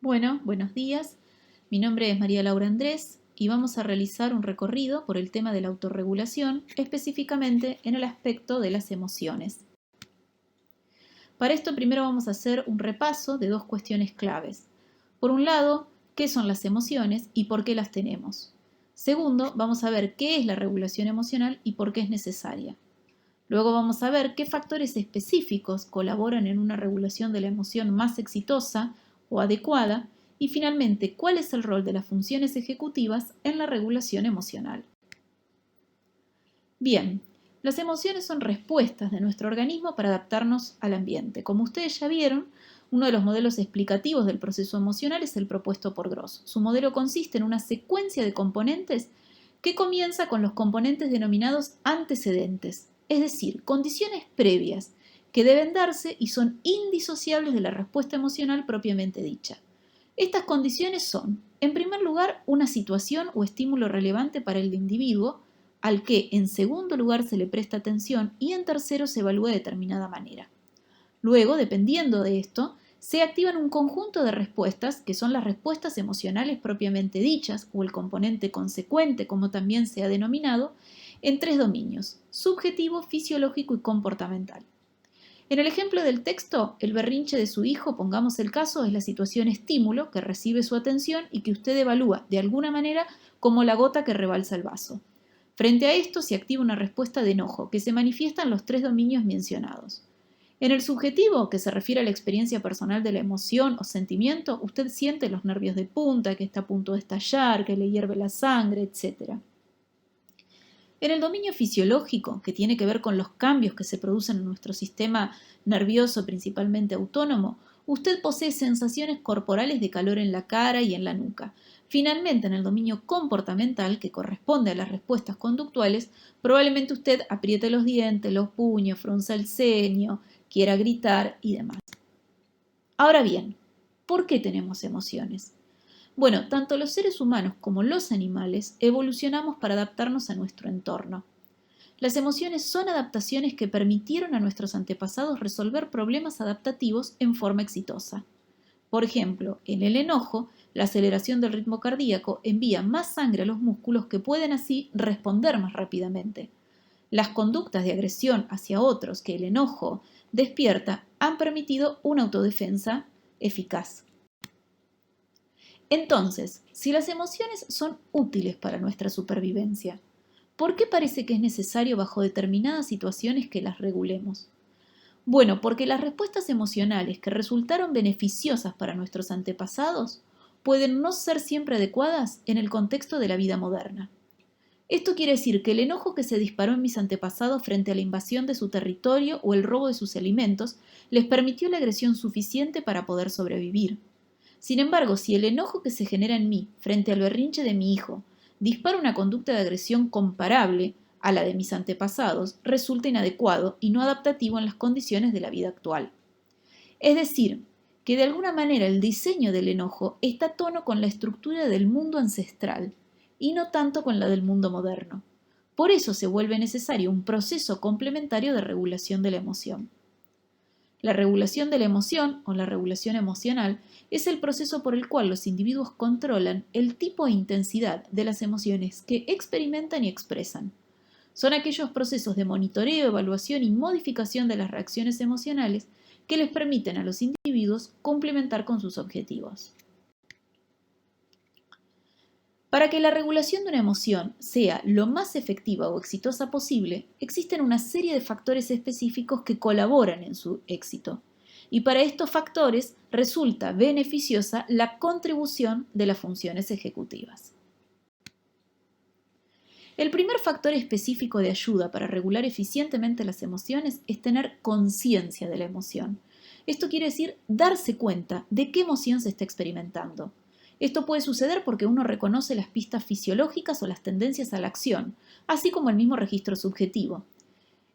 Bueno, buenos días. Mi nombre es María Laura Andrés y vamos a realizar un recorrido por el tema de la autorregulación, específicamente en el aspecto de las emociones. Para esto primero vamos a hacer un repaso de dos cuestiones claves. Por un lado, ¿qué son las emociones y por qué las tenemos? Segundo, vamos a ver qué es la regulación emocional y por qué es necesaria. Luego vamos a ver qué factores específicos colaboran en una regulación de la emoción más exitosa o adecuada y finalmente cuál es el rol de las funciones ejecutivas en la regulación emocional. Bien, las emociones son respuestas de nuestro organismo para adaptarnos al ambiente. Como ustedes ya vieron, uno de los modelos explicativos del proceso emocional es el propuesto por Gross. Su modelo consiste en una secuencia de componentes que comienza con los componentes denominados antecedentes, es decir, condiciones previas que deben darse y son indisociables de la respuesta emocional propiamente dicha. Estas condiciones son, en primer lugar, una situación o estímulo relevante para el individuo, al que en segundo lugar se le presta atención y en tercero se evalúa de determinada manera. Luego, dependiendo de esto, se activan un conjunto de respuestas, que son las respuestas emocionales propiamente dichas, o el componente consecuente, como también se ha denominado, en tres dominios: subjetivo, fisiológico y comportamental. En el ejemplo del texto, el berrinche de su hijo, pongamos el caso, es la situación estímulo que recibe su atención y que usted evalúa de alguna manera como la gota que rebalsa el vaso. Frente a esto se activa una respuesta de enojo que se manifiesta en los tres dominios mencionados. En el subjetivo, que se refiere a la experiencia personal de la emoción o sentimiento, usted siente los nervios de punta, que está a punto de estallar, que le hierve la sangre, etc. En el dominio fisiológico, que tiene que ver con los cambios que se producen en nuestro sistema nervioso, principalmente autónomo, usted posee sensaciones corporales de calor en la cara y en la nuca. Finalmente, en el dominio comportamental, que corresponde a las respuestas conductuales, probablemente usted apriete los dientes, los puños, frunza el ceño, quiera gritar y demás. Ahora bien, ¿por qué tenemos emociones? Bueno, tanto los seres humanos como los animales evolucionamos para adaptarnos a nuestro entorno. Las emociones son adaptaciones que permitieron a nuestros antepasados resolver problemas adaptativos en forma exitosa. Por ejemplo, en el enojo, la aceleración del ritmo cardíaco envía más sangre a los músculos que pueden así responder más rápidamente. Las conductas de agresión hacia otros que el enojo despierta han permitido una autodefensa eficaz. Entonces, si las emociones son útiles para nuestra supervivencia, ¿por qué parece que es necesario bajo determinadas situaciones que las regulemos? Bueno, porque las respuestas emocionales que resultaron beneficiosas para nuestros antepasados pueden no ser siempre adecuadas en el contexto de la vida moderna. Esto quiere decir que el enojo que se disparó en mis antepasados frente a la invasión de su territorio o el robo de sus alimentos les permitió la agresión suficiente para poder sobrevivir. Sin embargo, si el enojo que se genera en mí frente al berrinche de mi hijo dispara una conducta de agresión comparable a la de mis antepasados, resulta inadecuado y no adaptativo en las condiciones de la vida actual. Es decir, que de alguna manera el diseño del enojo está a tono con la estructura del mundo ancestral y no tanto con la del mundo moderno. Por eso se vuelve necesario un proceso complementario de regulación de la emoción. La regulación de la emoción, o la regulación emocional, es el proceso por el cual los individuos controlan el tipo e intensidad de las emociones que experimentan y expresan. Son aquellos procesos de monitoreo, evaluación y modificación de las reacciones emocionales que les permiten a los individuos complementar con sus objetivos. Para que la regulación de una emoción sea lo más efectiva o exitosa posible, existen una serie de factores específicos que colaboran en su éxito. Y para estos factores resulta beneficiosa la contribución de las funciones ejecutivas. El primer factor específico de ayuda para regular eficientemente las emociones es tener conciencia de la emoción. Esto quiere decir darse cuenta de qué emoción se está experimentando. Esto puede suceder porque uno reconoce las pistas fisiológicas o las tendencias a la acción, así como el mismo registro subjetivo.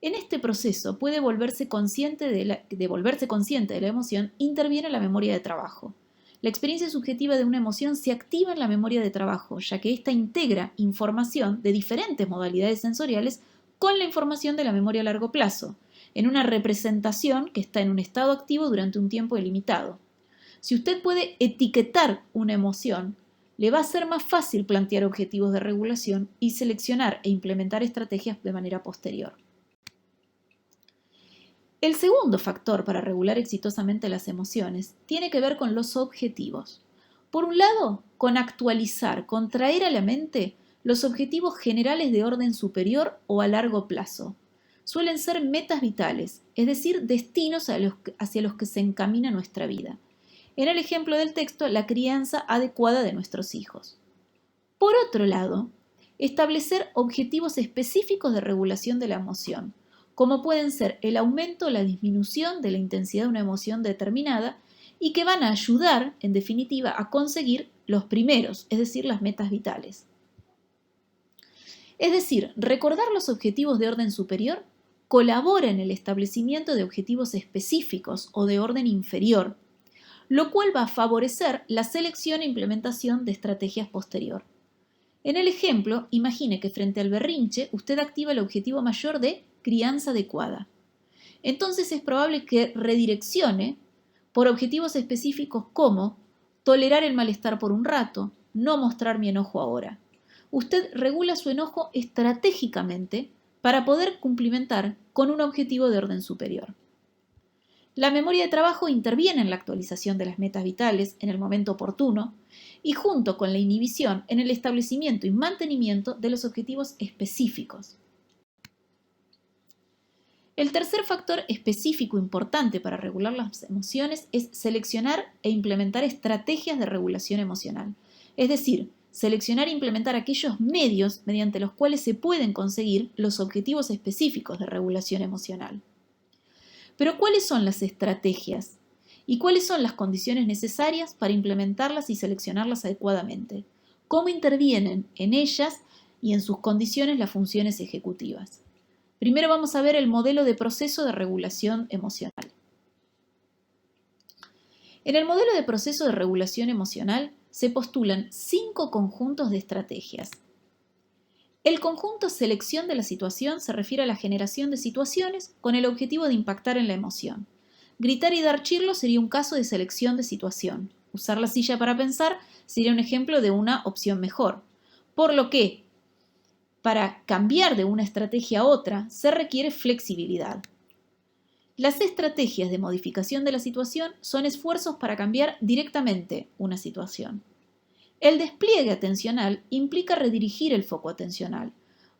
En este proceso puede volverse consciente de la emoción, interviene la memoria de trabajo. La experiencia subjetiva de una emoción se activa en la memoria de trabajo, ya que ésta integra información de diferentes modalidades sensoriales con la información de la memoria a largo plazo, en una representación que está en un estado activo durante un tiempo ilimitado. Si usted puede etiquetar una emoción, le va a ser más fácil plantear objetivos de regulación y seleccionar e implementar estrategias de manera posterior. El segundo factor para regular exitosamente las emociones tiene que ver con los objetivos. Por un lado, con actualizar, con traer a la mente los objetivos generales de orden superior o a largo plazo. Suelen ser metas vitales, es decir, destinos hacia los que se encamina nuestra vida. En el ejemplo del texto, la crianza adecuada de nuestros hijos. Por otro lado, establecer objetivos específicos de regulación de la emoción, como pueden ser el aumento o la disminución de la intensidad de una emoción determinada y que van a ayudar, en definitiva, a conseguir los primeros, es decir, las metas vitales. Es decir, recordar los objetivos de orden superior colabora en el establecimiento de objetivos específicos o de orden inferior, lo cual va a favorecer la selección e implementación de estrategias posterior. En el ejemplo, imagine que frente al berrinche usted activa el objetivo mayor de crianza adecuada. Entonces es probable que redireccione por objetivos específicos como tolerar el malestar por un rato, no mostrar mi enojo ahora. Usted regula su enojo estratégicamente para poder cumplimentar con un objetivo de orden superior. La memoria de trabajo interviene en la actualización de las metas vitales en el momento oportuno y junto con la inhibición en el establecimiento y mantenimiento de los objetivos específicos. El tercer factor específico importante para regular las emociones es seleccionar e implementar estrategias de regulación emocional, es decir, seleccionar e implementar aquellos medios mediante los cuales se pueden conseguir los objetivos específicos de regulación emocional. Pero ¿cuáles son las estrategias? ¿Y cuáles son las condiciones necesarias para implementarlas y seleccionarlas adecuadamente? ¿Cómo intervienen en ellas y en sus condiciones las funciones ejecutivas? Primero vamos a ver el modelo de proceso de regulación emocional. En el modelo de proceso de regulación emocional se postulan 5 conjuntos de estrategias. El conjunto selección de la situación se refiere a la generación de situaciones con el objetivo de impactar en la emoción. Gritar y dar chirlo sería un caso de selección de situación. Usar la silla para pensar sería un ejemplo de una opción mejor. Por lo que, para cambiar de una estrategia a otra, se requiere flexibilidad. Las estrategias de modificación de la situación son esfuerzos para cambiar directamente una situación. El despliegue atencional implica redirigir el foco atencional.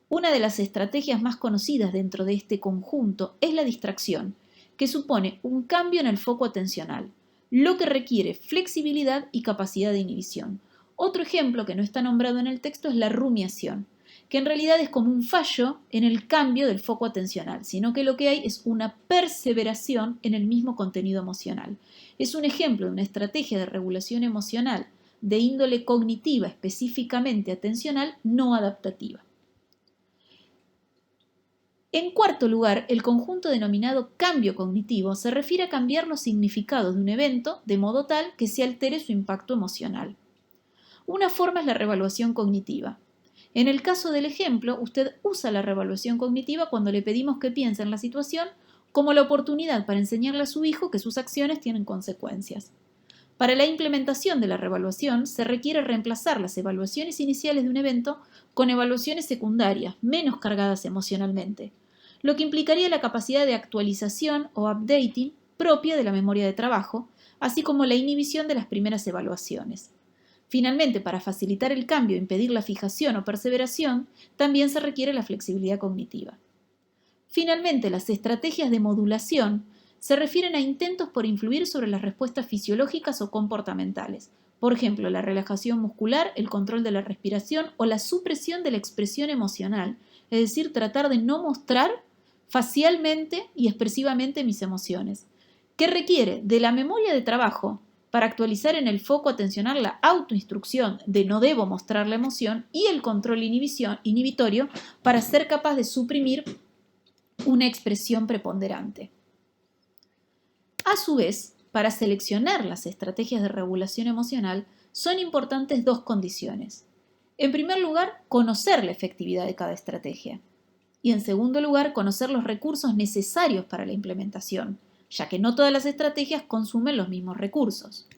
Una de las estrategias más conocidas dentro de este conjunto es la distracción, que supone un cambio en el foco atencional, lo que requiere flexibilidad y capacidad de inhibición. Otro ejemplo que no está nombrado en el texto es la rumiación, que en realidad es como un fallo en el cambio del foco atencional, sino que lo que hay es una perseveración en el mismo contenido emocional. Es un ejemplo de una estrategia de regulación emocional de índole cognitiva, específicamente atencional, no adaptativa. En cuarto lugar, el conjunto denominado cambio cognitivo se refiere a cambiar los significados de un evento de modo tal que se altere su impacto emocional. Una forma es la reevaluación cognitiva. En el caso del ejemplo, usted usa la reevaluación cognitiva cuando le pedimos que piense en la situación como la oportunidad para enseñarle a su hijo que sus acciones tienen consecuencias. Para la implementación de la reevaluación se requiere reemplazar las evaluaciones iniciales de un evento con evaluaciones secundarias, menos cargadas emocionalmente, lo que implicaría la capacidad de actualización o updating propia de la memoria de trabajo, así como la inhibición de las primeras evaluaciones. Finalmente, para facilitar el cambio e impedir la fijación o perseveración, también se requiere la flexibilidad cognitiva. Finalmente, las estrategias de modulación se refieren a intentos por influir sobre las respuestas fisiológicas o comportamentales, por ejemplo, la relajación muscular, el control de la respiración o la supresión de la expresión emocional, es decir, tratar de no mostrar facialmente y expresivamente mis emociones, que requiere de la memoria de trabajo para actualizar en el foco atencional la autoinstrucción de no debo mostrar la emoción y el control inhibitorio para ser capaz de suprimir una expresión preponderante. A su vez, para seleccionar las estrategias de regulación emocional son importantes 2 condiciones. En primer lugar, conocer la efectividad de cada estrategia. Y en segundo lugar, conocer los recursos necesarios para la implementación, ya que no todas las estrategias consumen los mismos recursos.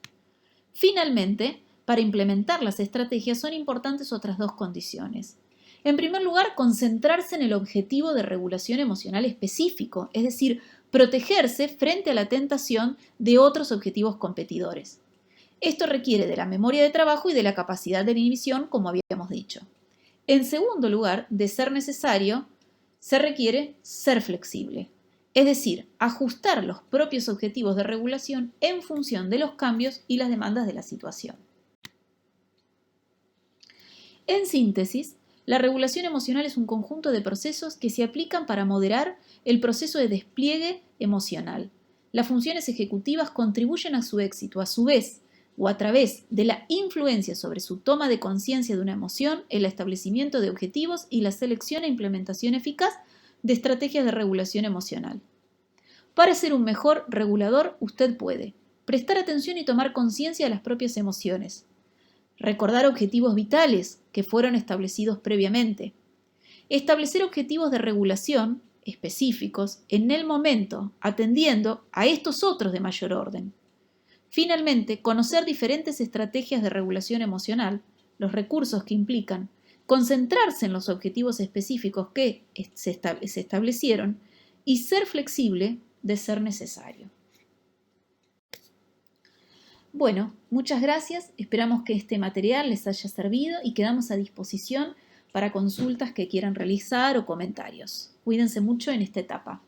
Finalmente, para implementar las estrategias son importantes otras dos condiciones. En primer lugar, concentrarse en el objetivo de regulación emocional específico, es decir, protegerse frente a la tentación de otros objetivos competidores. Esto requiere de la memoria de trabajo y de la capacidad de inhibición, como habíamos dicho. En segundo lugar, de ser necesario, se requiere ser flexible, es decir, ajustar los propios objetivos de regulación en función de los cambios y las demandas de la situación. En síntesis, la regulación emocional es un conjunto de procesos que se aplican para moderar el proceso de despliegue emocional. Las funciones ejecutivas contribuyen a su éxito, a su vez, o a través de la influencia sobre su toma de conciencia de una emoción, el establecimiento de objetivos y la selección e implementación eficaz de estrategias de regulación emocional. Para ser un mejor regulador, usted puede prestar atención y tomar conciencia de las propias emociones, recordar objetivos vitales que fueron establecidos previamente, establecer objetivos de regulación específicos en el momento, atendiendo a estos otros de mayor orden. Finalmente, conocer diferentes estrategias de regulación emocional, los recursos que implican, concentrarse en los objetivos específicos que se establecieron y ser flexible de ser necesario. Bueno, muchas gracias, esperamos que este material les haya servido y quedamos a disposición para consultas que quieran realizar o comentarios. Cuídense mucho en esta etapa.